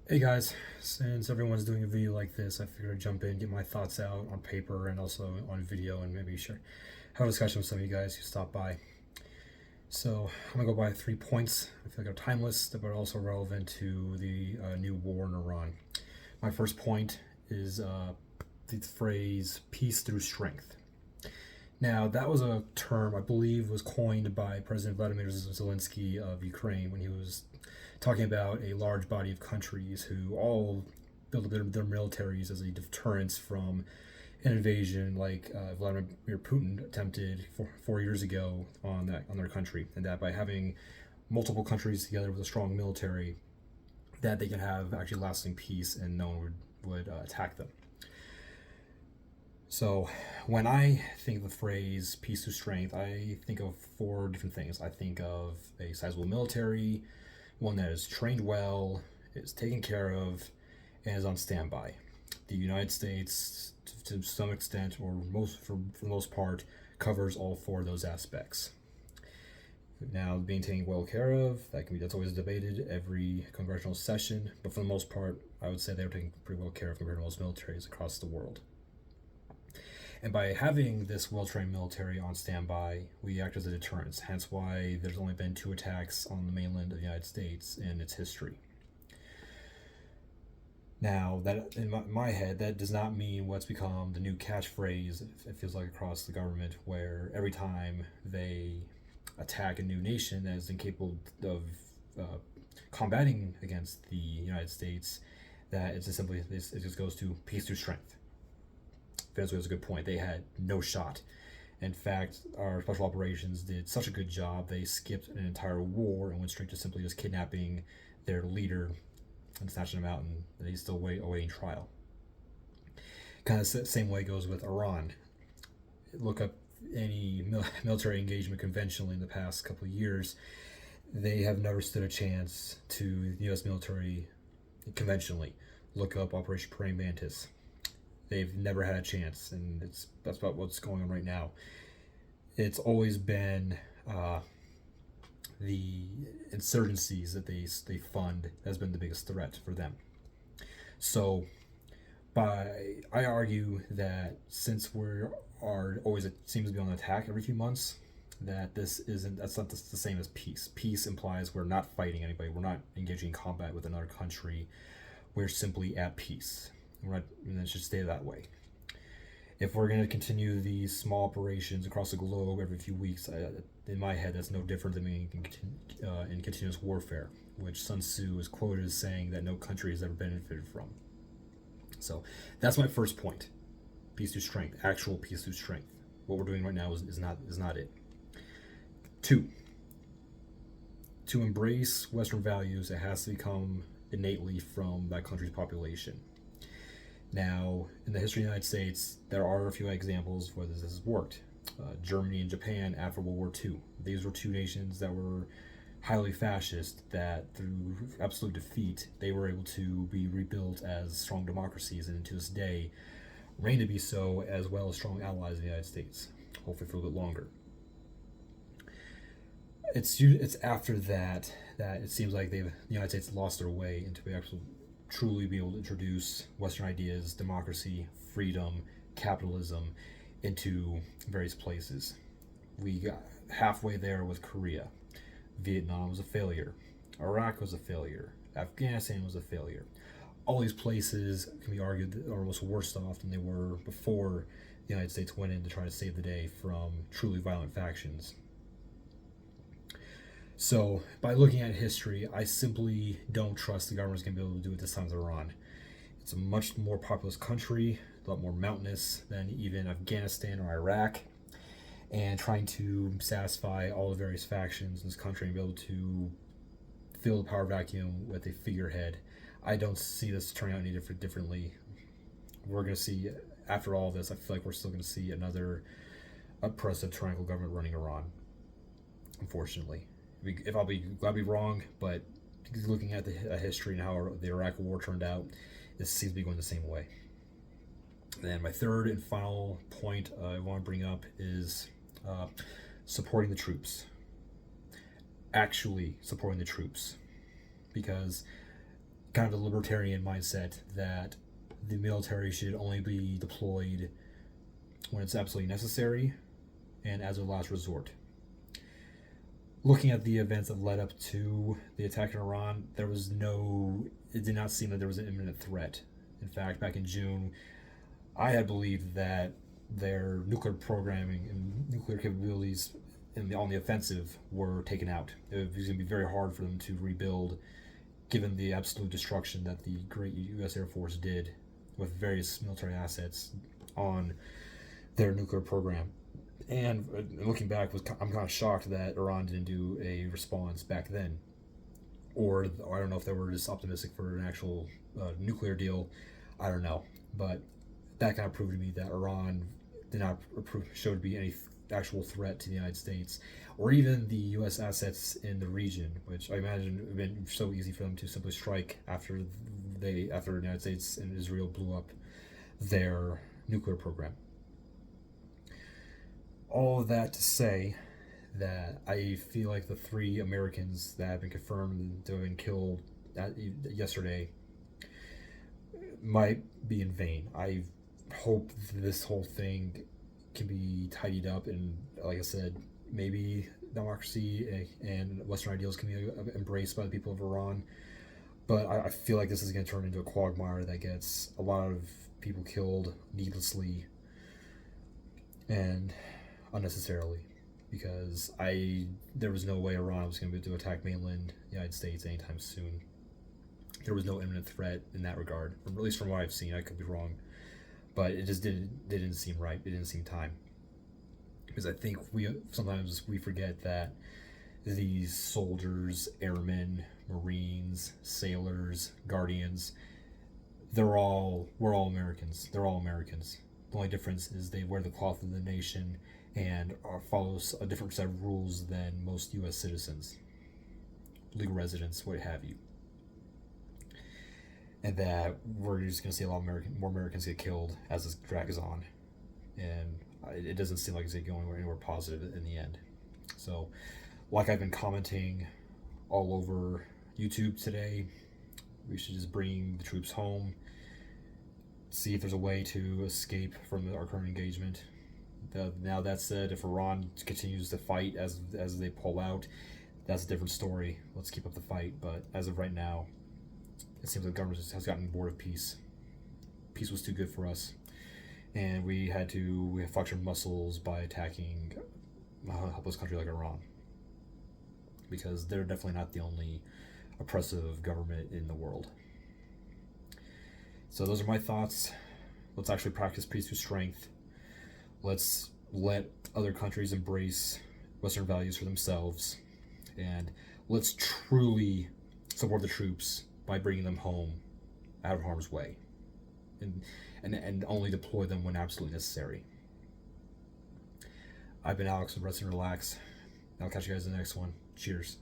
Hey guys, since everyone's doing a video like this, I figured I'd jump in, get my thoughts out on paper and also on video, and maybe have a discussion with some of you guys who stopped by. So I'm gonna go by 3 points. I feel like they're timeless, but also relevant to the new war in Iran. My first point is the phrase "peace through strength." Now, that was a term I believe was coined by President Vladimir Zelensky of Ukraine when he was talking about a large body of countries who all built their militaries as a deterrence from an invasion like Vladimir Putin attempted 4 years ago on their country, and that by having multiple countries together with a strong military, that they can have actually lasting peace and no one would attack them. So, when I think of the phrase peace through strength, I think of four different things. I think of a sizable military, one that is trained well, is taken care of, and is on standby. The United States, to some extent, or for the most part, covers all four of those aspects. Now, being taken well care of, that's always debated every congressional session, but for the most part, I would say they're taken pretty well care of compared to most militaries across the world. And by having this well-trained military on standby, we act as a deterrence, hence why there's only been 2 attacks on the mainland of the United States in its history. Now, that in my head, that does not mean what's become the new catchphrase, it feels like, across the government, where every time they attack a new nation that is incapable of combating against the United States, that it just goes to peace through strength. Venezuela has a good point. They had no shot. In fact, our special operations did such a good job, they skipped an entire war and went straight to simply just kidnapping their leader and snatching him out, and he's still awaiting trial. Kind of the same way goes with Iran. Look up any military engagement conventionally in the past couple of years. They have never stood a chance to the U.S. military conventionally. Look up Operation Praying Mantis. They've never had a chance, and that's about what's going on right now. It's always been the insurgencies that they fund has been the biggest threat for them. So, I argue that since it seems to be on attack every few months, that's not the same as peace. Peace implies we're not fighting anybody, we're not engaging in combat with another country, we're simply at peace. And it should stay that way. If we're going to continue these small operations across the globe every few weeks, in my head, that's no different than being in continuous warfare, which Sun Tzu is quoted as saying that no country has ever benefited from. So that's my first point: peace through strength, actual peace through strength. What we're doing right now is not it. 2, to embrace Western values, it has to come innately from that country's population. Now, in the history of the United States, there are a few examples where this has worked. Germany and Japan after World War II. These were 2 nations that were highly fascist, that through absolute defeat, they were able to be rebuilt as strong democracies, and to this day, reign to be so, as well as strong allies of the United States, hopefully for a little bit longer. It's after that it seems like the United States lost their way into actual truly be able to introduce Western ideas, democracy, freedom, capitalism into various places. We got halfway there with Korea. Vietnam was a failure. Iraq was a failure. Afghanistan was a failure. All these places can be argued are almost worse off than they were before the United States went in to try to save the day from truly violent factions. So, by looking at history, I simply don't trust the government's going to be able to do it this time with Iran. It's a much more populous country, a lot more mountainous than even Afghanistan or Iraq, and trying to satisfy all the various factions in this country and be able to fill the power vacuum with a figurehead, I don't see this turning out any differently. We're going to see, after all this, I feel like we're still going to see another oppressive tyrannical government running Iran, unfortunately. If I'll be glad to be wrong, but looking at the history and how the Iraq War turned out, this seems to be going the same way. And my third and final point I want to bring up is supporting the troops. Actually supporting the troops, because kind of the libertarian mindset that the military should only be deployed when it's absolutely necessary and as a last resort. Looking at the events that led up to the attack in Iran, it did not seem that there was an imminent threat. In fact, back in June, I had believed that their nuclear programming and nuclear capabilities on the offensive were taken out. It was going to be very hard for them to rebuild, given the absolute destruction that the great U.S. Air Force did with various military assets on their nuclear program. And looking back, I'm kind of shocked that Iran didn't do a response back then. Or I don't know if they were just optimistic for an actual nuclear deal. I don't know. But that kind of proved to me that Iran did not show to be any actual threat to the United States or even the U.S. assets in the region, which I imagine would have been so easy for them to simply strike after the United States and Israel blew up their nuclear program. All of that to say that I feel like the 3 Americans that have been confirmed to have been killed yesterday might be in vain. I hope this whole thing can be tidied up, and like I said, maybe democracy and Western ideals can be embraced by the people of Iran. But I feel like this is going to turn into a quagmire that gets a lot of people killed needlessly and unnecessarily, because there was no way Iran was going to be able to attack mainland United States anytime soon. There was no imminent threat in that regard, at least from what I've seen. I could be wrong, but it just didn't seem right. It didn't seem time, because I think sometimes we forget that these soldiers, airmen, Marines, sailors, guardians, we're all Americans. They're all Americans. The only difference is they wear the cloth of the nation and follows a different set of rules than most U.S. citizens, legal residents, what have you. And that we're just going to see a lot more Americans get killed as this drags on. And it doesn't seem like it's going anywhere positive in the end. So, like I've been commenting all over YouTube today, we should just bring the troops home, see if there's a way to escape from our current engagement. Now that said, if Iran continues to fight as they pull out, that's a different story. Let's keep up the fight. But as of right now, it seems like the government has gotten bored of peace. Peace was too good for us, and we flexed our muscles by attacking a helpless country like Iran, because they're definitely not the only oppressive government in the world. So those are my thoughts. Let's actually practice peace through strength. Let's let other countries embrace Western values for themselves, and let's truly support the troops by bringing them home out of harm's way, and only deploy them when absolutely necessary. I've been Alex with Rest and Relax. I'll catch you guys in the next one. Cheers.